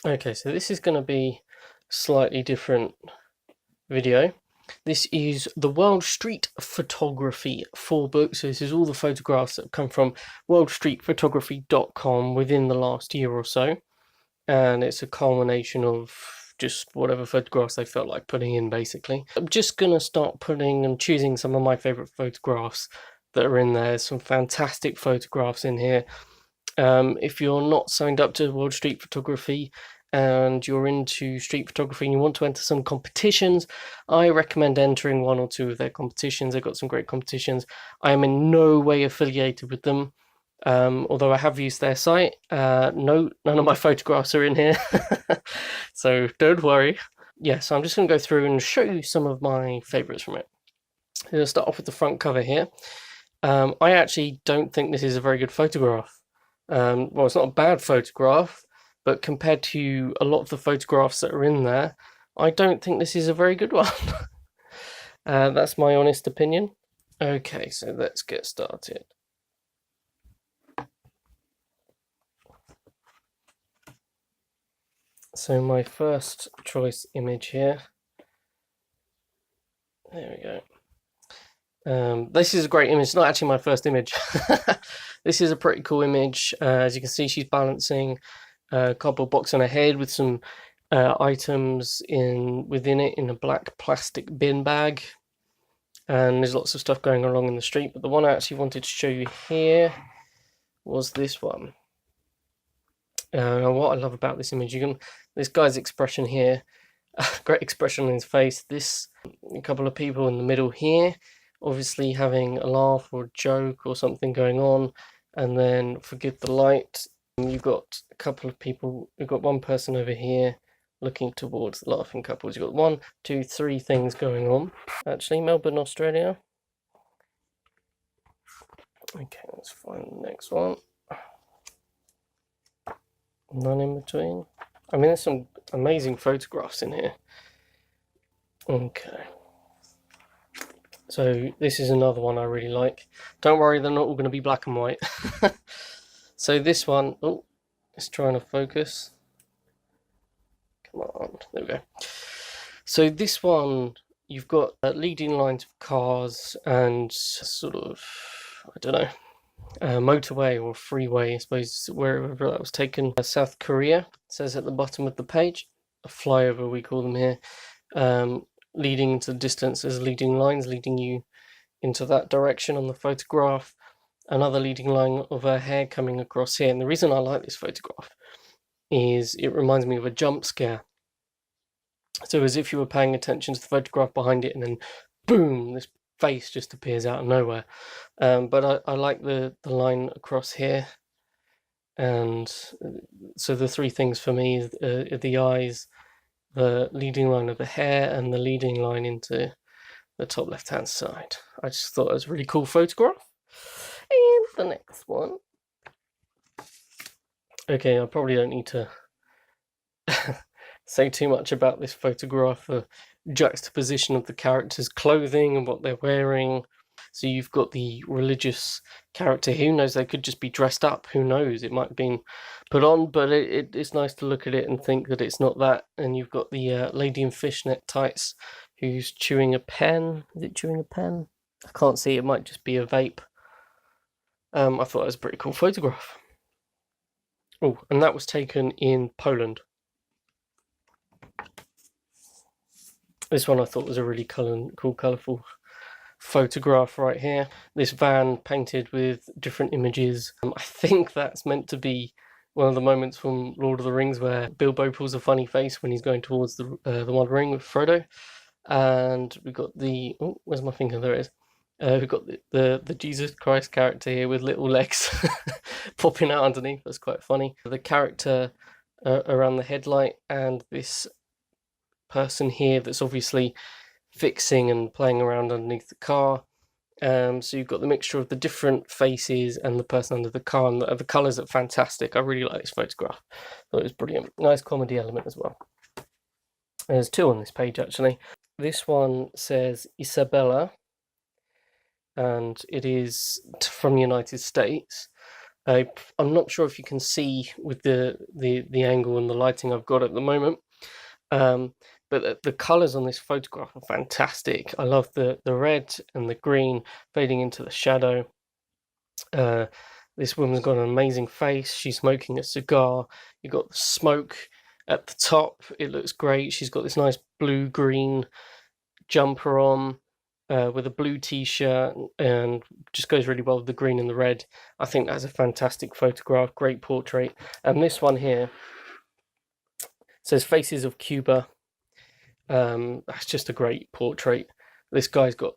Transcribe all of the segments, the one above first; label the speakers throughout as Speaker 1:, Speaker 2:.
Speaker 1: Okay, so this is going to be slightly different video. This is the World Street Photography 4-book. So this is all the photographs that have come from worldstreetphotography.com within the last year or so. And it's a culmination of just whatever photographs they felt like putting in, basically. I'm just going to start putting and choosing some of my favourite photographs that are in there. There's some fantastic photographs in here. If you're not signed up to World Street Photography and you're into street photography and you want to enter some competitions, I recommend entering one or two of their competitions. They've got some great competitions. I am in no way affiliated with them, although I have used their site. No, none of my photographs are in here, so don't worry. Yeah, so I'm just going to go through and show you some of my favourites from it. I'm going to start off with the front cover here. I actually don't think this is a very good photograph. Well, it's not a bad photograph, but compared to a lot of the photographs that are in there, I don't think this is a very good one. That's my honest opinion. Okay, so let's get started. So my first choice image here. There we go. This is a great image. It's not actually my first image. This is a pretty cool image. As you can see, she's balancing a cardboard box on her head with some items within it in a black plastic bin bag. And there's lots of stuff going along in the street. But the one I actually wanted to show you here was this one. What I love about this image, this guy's expression here, great expression on his face. A couple of people in the middle here, obviously having a laugh or a joke or something going on, and then forgive the light. You've got a couple of people. You've got one person over here looking towards the laughing couples. You've got 1, 2, 3 things going on. Actually, Melbourne, Australia. Okay, let's find the next one. None in between. I mean, there's some amazing photographs in here. Okay. So this is another one I really like. Don't worry, they're not all going to be black and white. So this one, oh, it's trying to focus. Come on, there we go. So this one, you've got leading lines of cars and sort of, I don't know, motorway or freeway, I suppose, wherever that was taken. South Korea, it says at the bottom of the page, a flyover we call them here, leading into the distance as leading lines, leading you into that direction on the photograph. Another leading line of her hair coming across here. And the reason I like this photograph is it reminds me of a jump scare. So as if you were paying attention to the photograph behind it and then boom, this face just appears out of nowhere. But I like the line across here. And so the 3 things for me are the eyes, the leading line of the hair, and the leading line into the top left hand side. I just thought it was a really cool photograph. And the next one. Okay, I probably don't need to say too much about this photograph. The juxtaposition of the characters' clothing and what they're wearing. So you've got the religious character. Who knows? They could just be dressed up. Who knows? It might have been put on, but it's nice to look at it and think that it's not that. And you've got the lady in fishnet tights who's chewing a pen. Is it chewing a pen? I can't see. It might just be a vape. I thought it was a pretty cool photograph. Oh, and that was taken in Poland. This one I thought was a really cool, colourful photograph right here. This van painted with different images. I think that's meant to be one of the moments from Lord of the Rings where Bilbo pulls a funny face when he's going towards the One Ring with Frodo. And we've got oh, where's my finger? There it is. We've got the Jesus Christ character here with little legs popping out underneath. That's quite funny. The character around the headlight and this person here that's obviously fixing and playing around underneath the car. So you've got the mixture of the different faces and the person under the car, and the colours are fantastic. I really like this photograph. Thought it was brilliant. Nice comedy element as well. There's 2 on this page actually. This one says Isabella, and it is from the United States. I'm not sure if you can see with the angle and the lighting I've got at the moment, but the colours on this photograph are fantastic. I love the red and the green fading into the shadow. This woman's got an amazing face. She's smoking a cigar. You've got the smoke at the top. It looks great. She's got this nice blue-green jumper on with a blue t-shirt, and just goes really well with the green and the red. I think that's a fantastic photograph. Great portrait. And this one here says Faces of Cuba. That's just a great portrait. This guy's got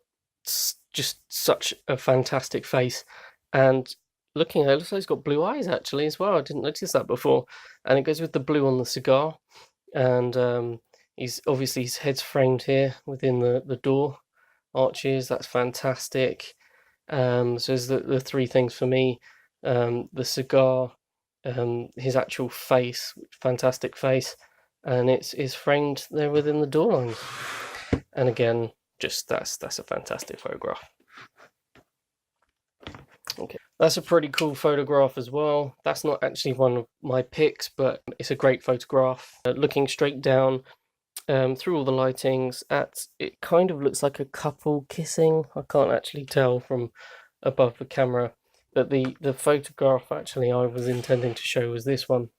Speaker 1: just such a fantastic face, and looking at it, looks like he's got blue eyes actually as well. I didn't notice that before, and it goes with the blue on the cigar. And he's obviously, his head's framed here within the door arches. That's fantastic. So there's the three things for me: the cigar, his actual face, fantastic face, and it's framed there within the door lines. And again, just that's a fantastic photograph. Okay, that's a pretty cool photograph as well. That's not actually one of my picks, but it's a great photograph. Looking straight down through all the lightings, it kind of looks like a couple kissing. I can't actually tell from above the camera, but the photograph actually I was intending to show was this one.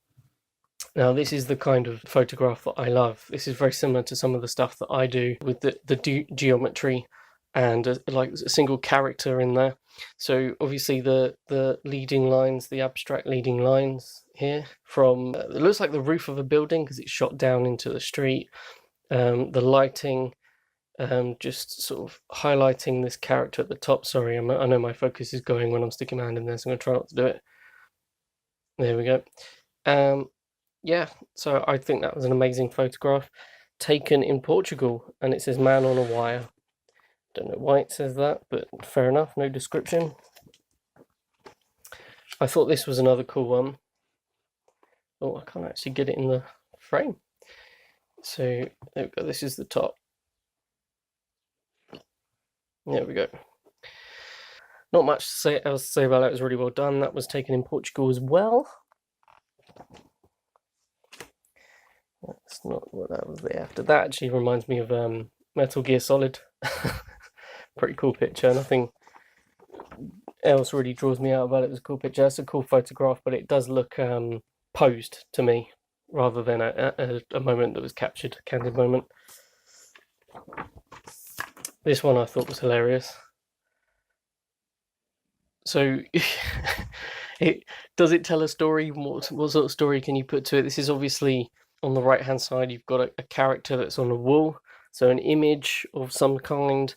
Speaker 1: Now, this is the kind of photograph that I love. This is very similar to some of the stuff that I do with the geometry and like a single character in there. So obviously the leading lines, the abstract leading lines here from it looks like the roof of a building because it's shot down into the street. The lighting, just sort of highlighting this character at the top. Sorry, I know my focus is going when I'm sticking my hand in there, so I'm going to try not to do it. There we go. Yeah, so I think that was an amazing photograph taken in Portugal, and it says man on a wire. Don't know why it says that, but fair enough, no description. I thought this was another cool one. Oh, I can't actually get it in the frame. So there we go, this is the top. There we go. Not much else to say about it. It was really well done. That was taken in Portugal as well. That's not what that was there. After that actually reminds me of Metal Gear Solid. Pretty cool picture. Nothing else really draws me out about it. It was a cool picture. It's a cool photograph, but it does look posed to me rather than a moment that was captured, a candid moment. This one I thought was hilarious. So does it tell a story? What sort of story can you put to it? This is obviously on the right hand side. You've got a character that's on a wall, so an image of some kind,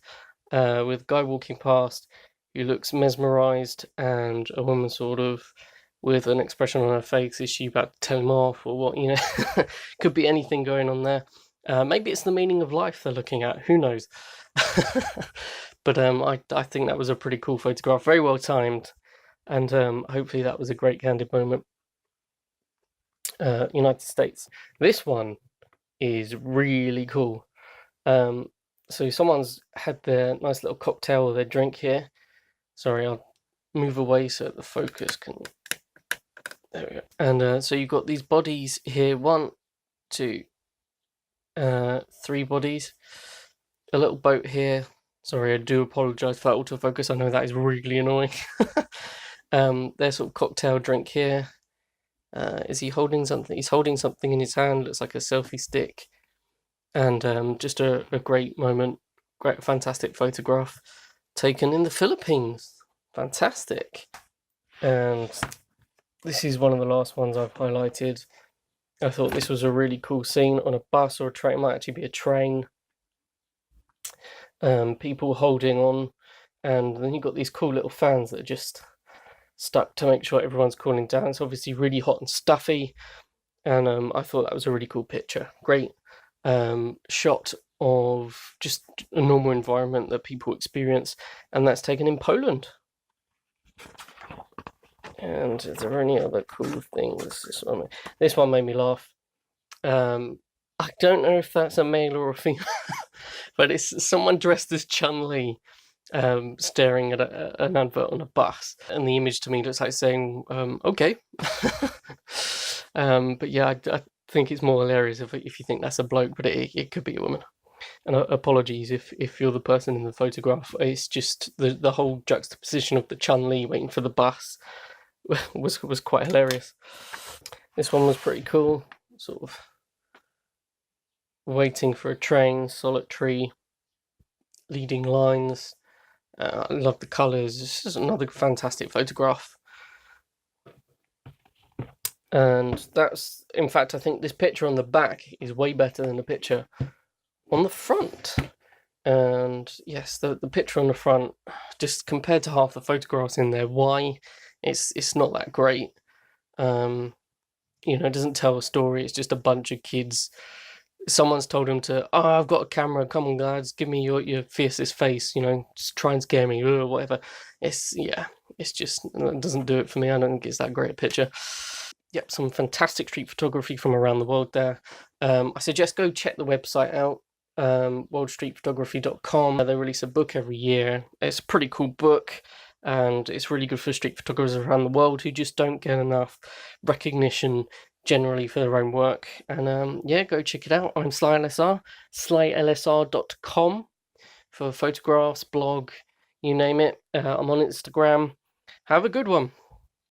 Speaker 1: with a guy walking past who looks mesmerized, and a woman sort of with an expression on her face. Is she about to tell him off or what? You know, could be anything going on there. Maybe it's the meaning of life they're looking at. Who knows? But I think that was a pretty cool photograph, very well timed, and hopefully that was a great candid moment. United States. This one is really cool. So someone's had their nice little cocktail or their drink here. Sorry, I'll move away so the focus can. There we go. And so you've got these bodies here. 1, 2, 3 bodies. A little boat here. Sorry, I do apologise for that autofocus. I know that is really annoying. Their sort of cocktail drink here. Is he holding something? He's holding something in his hand. Looks like a selfie stick. And just a great moment. Great, fantastic photograph taken in the Philippines. Fantastic. And this is one of the last ones I've highlighted. I thought this was a really cool scene on a bus or a train. It might actually be a train. People holding on, and then you've got these cool little fans that are just stuck to make sure everyone's cooling down. It's obviously really hot and stuffy, and I thought that was a really cool picture. Great shot of just a normal environment that people experience, and that's taken in Poland. And is there any other cool things? This one made me laugh. I don't know if that's a male or a female, but it's someone dressed as Chun-Li, staring at an advert on a bus, and the image to me looks like saying, okay. But yeah, I think it's more hilarious if you think that's a bloke, but it could be a woman. And apologies if you're the person in the photograph. It's just the whole juxtaposition of the Chun-Li waiting for the bus was quite hilarious. This one was pretty cool, sort of waiting for a train, solitary, leading lines. I love the colours. This is another fantastic photograph. And that's, in fact, I think this picture on the back is way better than the picture on the front. And yes, the picture on the front, just compared to half the photographs in there, why it's not that great. You know, it doesn't tell a story. It's just a bunch of kids. Someone's told them to, oh, I've got a camera, come on guys, give me your fiercest face, you know, just try and scare me, or whatever. It's just, it doesn't do it for me. I don't think it's that great a picture. Yep, some fantastic street photography from around the world there. I suggest go check the website out, worldstreetphotography.com. They release a book every year. It's a pretty cool book, and it's really good for street photographers around the world who just don't get enough recognition generally for their own work. And yeah, go check it out. I'm slyelessar, slyelessar.com for photographs, blog, you name it. I'm on Instagram. Have a good one.